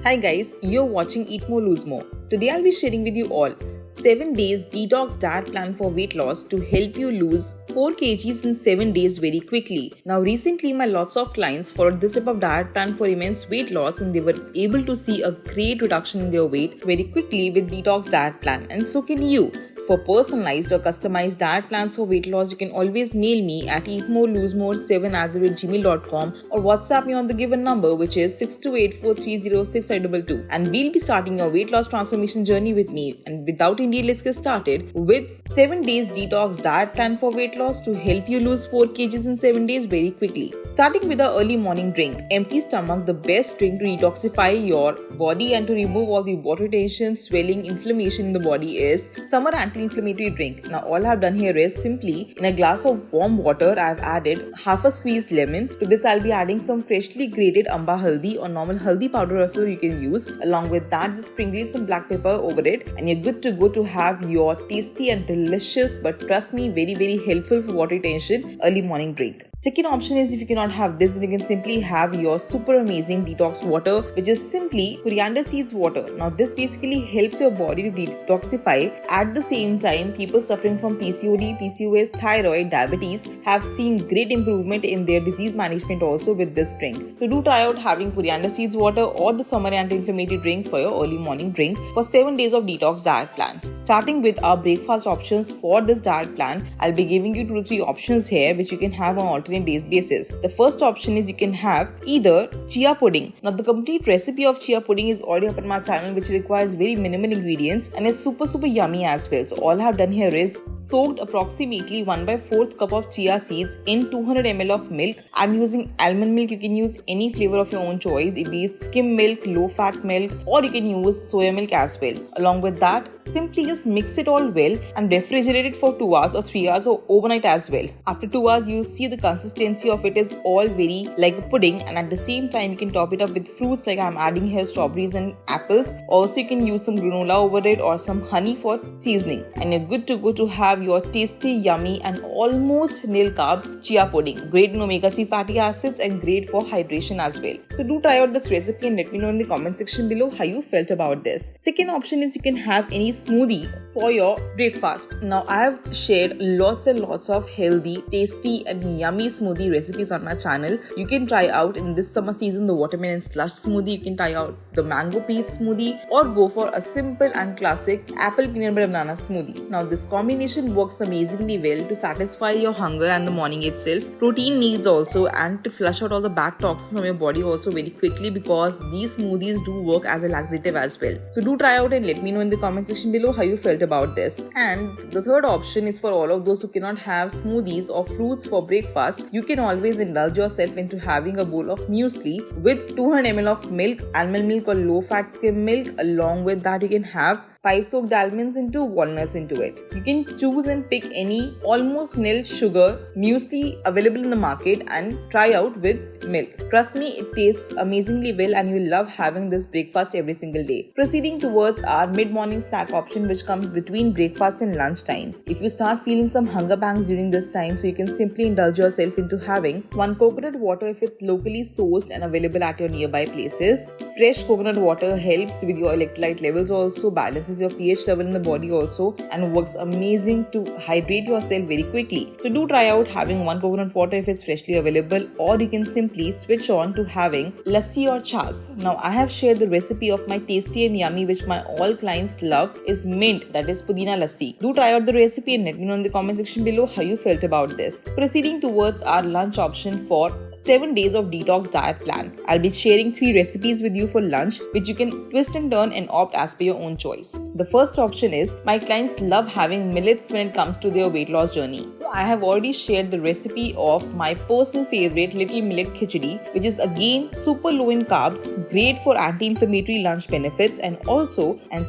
Hi guys, you're watching Eat More Lose More. Today I'll be sharing with you all 7 days detox diet plan for weight loss to help you lose 4 kgs in 7 days very quickly. Now recently my lots of clients followed this type of diet plan for immense weight loss and they were able to see a great reduction in their weight very quickly with detox diet plan, and so can you. For personalized or customized diet plans for weight loss, you can always mail me at eatmorelosemore7@gmail.com or WhatsApp me on the given number, which is 6284306522. And we'll be starting your weight loss transformation journey with me. And without any delay, let's get started with 7 days detox diet plan for weight loss to help you lose 4 kgs in 7 days very quickly. Starting with the early morning drink. Empty stomach, the best drink to detoxify your body and to remove all the water retention, swelling, inflammation in the body is summer anti-inflammatory drink. Now all I've done here is simply in a glass of warm water I've added half a squeezed lemon. To this I'll be adding some freshly grated amba haldi or normal haldi powder also you can use. Along with that, just sprinkling some black pepper over it and you're good to go to have your tasty and delicious, but trust me, very helpful for water retention early morning drink. Second option is, if you cannot have this, you can simply have your super amazing detox water, which is simply coriander seeds water. Now this basically helps your body to detoxify. At the same time, people suffering from PCOD, PCOS, thyroid, diabetes have seen great improvement in their disease management also with this drink. So do try out having coriander seeds water or the summer anti-inflammatory drink for your early morning drink for 7 days of detox diet plan. Starting with our breakfast options for this diet plan, I'll be giving you 2 to 3 options here which you can have on alternate days basis. The first option is you can have either chia pudding. Now the complete recipe of chia pudding is already up on my channel, which requires very minimal ingredients and is super yummy as well. So all I have done here is soaked approximately 1/4 cup of chia seeds in 200 ml of milk. I'm using almond milk. You can use any flavor of your own choice, be it skim milk, low fat milk, or you can use soya milk as well. Along with that, simply just mix it all well and refrigerate it for 2 hours or 3 hours or overnight as well. After 2 hours, you see the consistency of it is all very like a pudding, and at the same time you can top it up with fruits like I'm adding here strawberries and apples. Also you can use some granola over it or some honey for seasoning, and you're good to go to have your tasty, yummy and almost nil carbs chia pudding. Great in omega-3 fatty acids and great for hydration as well. So do try out this recipe and let me know in the comment section below how you felt about this. Second option is you can have any smoothie for your breakfast. Now I have shared lots and lots of healthy, tasty and yummy smoothie recipes on my channel. You can try out in this summer season the watermelon slush smoothie, you can try out the mango peach smoothie, or go for a simple and classic apple peanut butter banana smoothie. Now this combination works amazingly well to satisfy your hunger and the morning itself, protein needs also, and to flush out all the bad toxins from your body also very quickly, because these smoothies do work as a laxative as well. So do try out and let me know in the comment section below how you felt about this. And the third option is for all of those who cannot have smoothies or fruits for breakfast. You can always indulge yourself into having a bowl of muesli with 200 ml of milk, almond milk or low fat skim milk. Along with that, you can have 5 soaked almonds into walnuts into it. You can choose and pick any almost nil sugar muesli available in the market and try out with milk. Trust me, it tastes amazingly well and you will love having this breakfast every single day. Proceeding towards our mid-morning snack option, which comes between breakfast and lunch time. If you start feeling some hunger pangs during this time, so you can simply indulge yourself into having 1 coconut water if it's locally sourced and available at your nearby places. Fresh coconut water helps with your electrolyte levels also, balances your pH level in the body also, and works amazing to hydrate yourself very quickly. So do try out having 1 coconut water if it's freshly available, or you can simply switch on to having lassi or chas. Now I have shared the recipe of my tasty and yummy, which my all clients love, is mint, that is pudina lassi. Do try out the recipe and let me know in the comment section below how you felt about this. Proceeding towards our lunch option for 7 days of detox diet plan. I'll be sharing 3 recipes with you for lunch, which you can twist and turn and opt as per your own choice. The first option is, my clients love having millets when it comes to their weight loss journey. So I have already shared the recipe of my personal favorite little millet khichdi, which is again super low in carbs, great for anti-inflammatory lunch benefits, and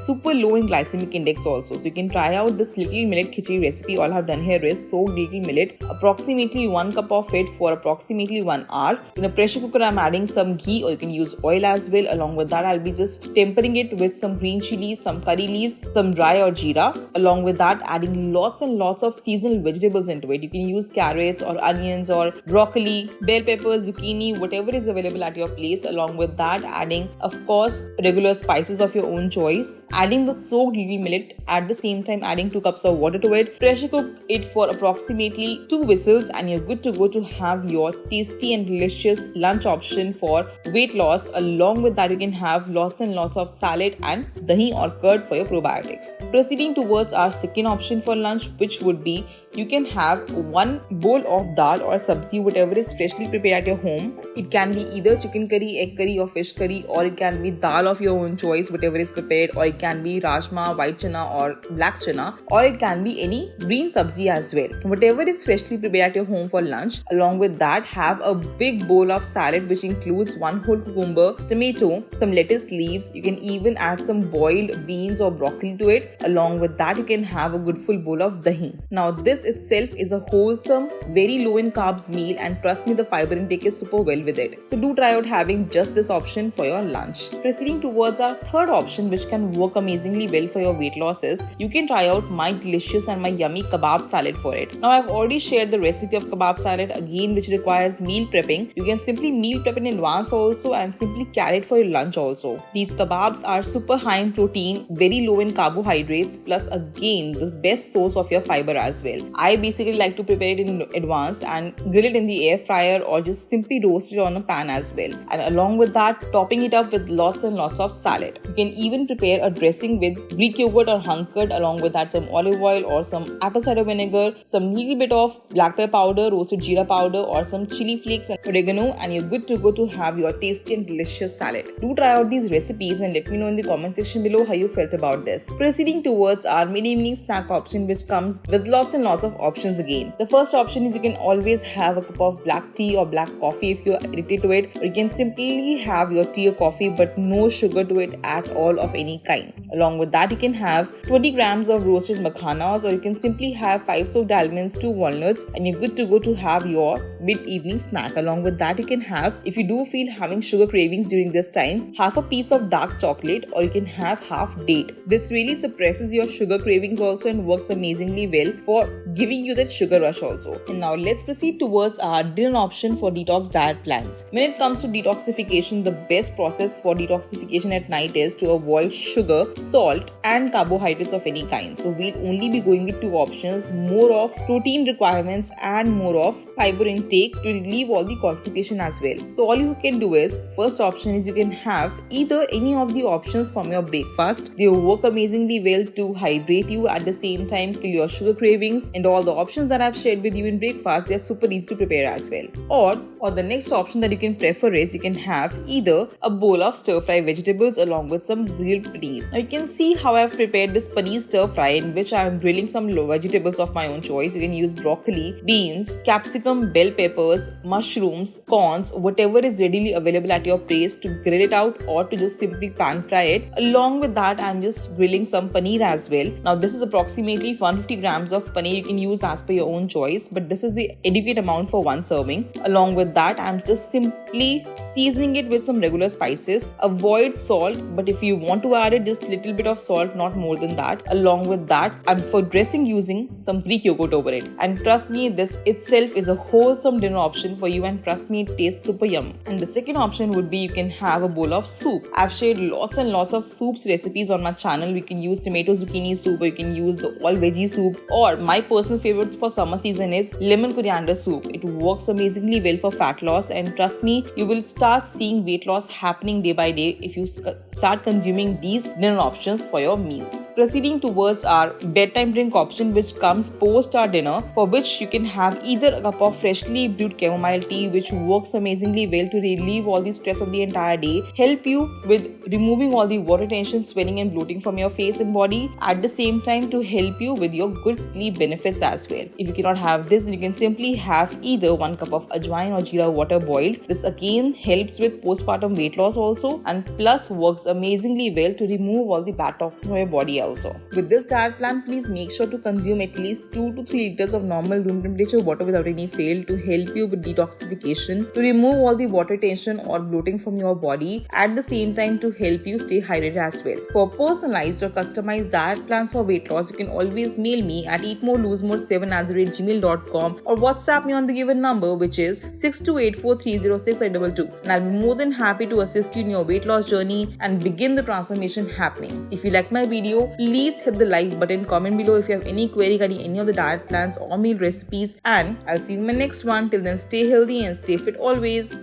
super low in glycemic index also. So you can try out this little millet khichdi recipe. All I have done here is soak little millet, approximately 1 cup of it for approximately 1 hour. In a pressure cooker, I'm adding some ghee, or you can use oil as well. Along with that, I'll be just tempering it with some green chili, some curry curry leaves, some dry or jeera. Along with that, adding lots and lots of seasonal vegetables into it. You can use carrots or onions or broccoli, bell peppers, zucchini, whatever is available at your place. Along with that, adding, of course, regular spices of your own choice. Adding the soaked little millet, at the same time adding 2 cups of water to it. Pressure cook it for approximately 2 whistles and you're good to go to have your tasty and delicious lunch option for weight loss. Along with that, you can have lots and lots of salad and dahi or curd for your probiotics. Proceeding towards our second option for lunch, which would be you can have 1 bowl of dal or sabzi, whatever is freshly prepared at your home. It can be either chicken curry, egg curry or fish curry, or it can be dal of your own choice, whatever is prepared, or it can be rajma, white chana or black chana, or it can be any green sabzi as well. Whatever is freshly prepared at your home for lunch. Along with that, have a big bowl of salad which includes 1 whole cucumber, tomato, some lettuce leaves. You can even add some boiled beans or broccoli to it. Along with that, you can have a good full bowl of dahi. Now this itself is a wholesome, very low in carbs meal, and trust me, the fiber intake is super well with it. So do try out having just this option for your lunch. Proceeding towards our third option, which can work amazingly well for your weight loss, is you can try out my delicious and my yummy kebab salad for it. Now I've already shared the recipe of kebab salad again, which requires meal prepping. You can simply meal prep in advance also and simply carry it for your lunch also. These kebabs are super high in protein, very low in carbohydrates, plus again the best source of your fiber as well. I basically like to prepare it in advance and grill it in the air fryer or just simply roast it on a pan as well. And along with that, topping it up with lots and lots of salad. You can even prepare a dressing with Greek yogurt or hung curd. Along with that, some olive oil or some apple cider vinegar, some little bit of black pepper powder, roasted jeera powder, or some chili flakes and oregano, and you're good to go to have your tasty and delicious salad. Do try out these recipes and let me know in the comment section below how you felt about this. Proceeding towards our mid-evening snack option, which comes with lots and lots of options again. The first option is you can always have a cup of black tea or black coffee if you're addicted to it, or you can simply have your tea or coffee but no sugar to it at all of any kind. Along with that, you can have 20 grams of roasted makhanas, or you can simply have 5 soaked almonds, 2 walnuts, and you're good to go to have your mid-evening snack. Along with that, you can have, if you do feel having sugar cravings during this time, half a piece of dark chocolate, or you can have half date. This really suppresses your sugar cravings also and works amazingly well for giving you that sugar rush also. And now let's proceed towards our dinner option for detox diet plans. When it comes to detoxification, the best process for detoxification at night is to avoid sugar, salt and carbohydrates of any kind. So we'll only be going with 2 options, more of protein requirements and more of fiber intake to relieve all the constipation as well. So all you can do is, first option is you can have either any of the options from your breakfast. They work amazingly well to hydrate you, at the same time kill your sugar cravings, and all the options that I've shared with you in breakfast, they are super easy to prepare as well. Or the next option that you can prefer is you can have either a bowl of stir-fry vegetables along with some grilled paneer. Now you can see how I've prepared this paneer stir-fry, in which I am grilling some vegetables of my own choice. You can use broccoli, beans, capsicum, bell peppers, mushrooms, corns, whatever is readily available at your place to grill it out or to just simply pan fry it. Along with that, I'm just grilling some paneer as well. Now this is approximately 150 grams of paneer. You can use as per your own choice, but this is the adequate amount for 1 serving. Along with that, I'm just simply seasoning it with some regular spices. Avoid salt, but if you want to add it, just little bit of salt, not more than that. Along with that, I'm for dressing using some Greek yogurt over it. And trust me, this itself is a wholesome dinner option for you, and trust me, it tastes super yum. And the second option would be you can have a bowl of soup. I've shared lots and lots of soups recipes on my channel. We can use tomato zucchini soup, or you can use the all veggie soup, or my personal favorite for summer season is lemon coriander soup. It works amazingly well for fat loss, and trust me, you will start seeing weight loss happening day by day if you start consuming these dinner options for your meals. Proceeding towards our bedtime drink option, which comes post our dinner, for which you can have either a cup of freshly brewed chamomile tea, which works amazingly well to relieve all the stress of the entire day, help you with removing all the water retention, swelling and bloating from your face and body, at the same time to help you with your good sleep benefits as well. If you cannot have this, you can simply have either 1 cup of ajwain or jeera water boiled. This again helps with postpartum weight loss also, and plus works amazingly well to remove all the bad toxins from your body also. With this diet plan, please make sure to consume at least 2 to 3 liters of normal room temperature water without any fail to help you with detoxification, to remove all the water tension or bloating from your body, at the same time to help you stay hydrated as well. For personalized or customized diet plans for weight loss, you can always mail me at eatmoreloosemore7@gmail.com or WhatsApp me on the given number, which is 6284306822, and I'll be more than happy to assist you in your weight loss journey and begin the transformation happening. If you like my video, please hit the like button, comment below if you have any query regarding any of the diet plans or meal recipes, and I'll see you in my next one. Till then, stay healthy and stay fit always.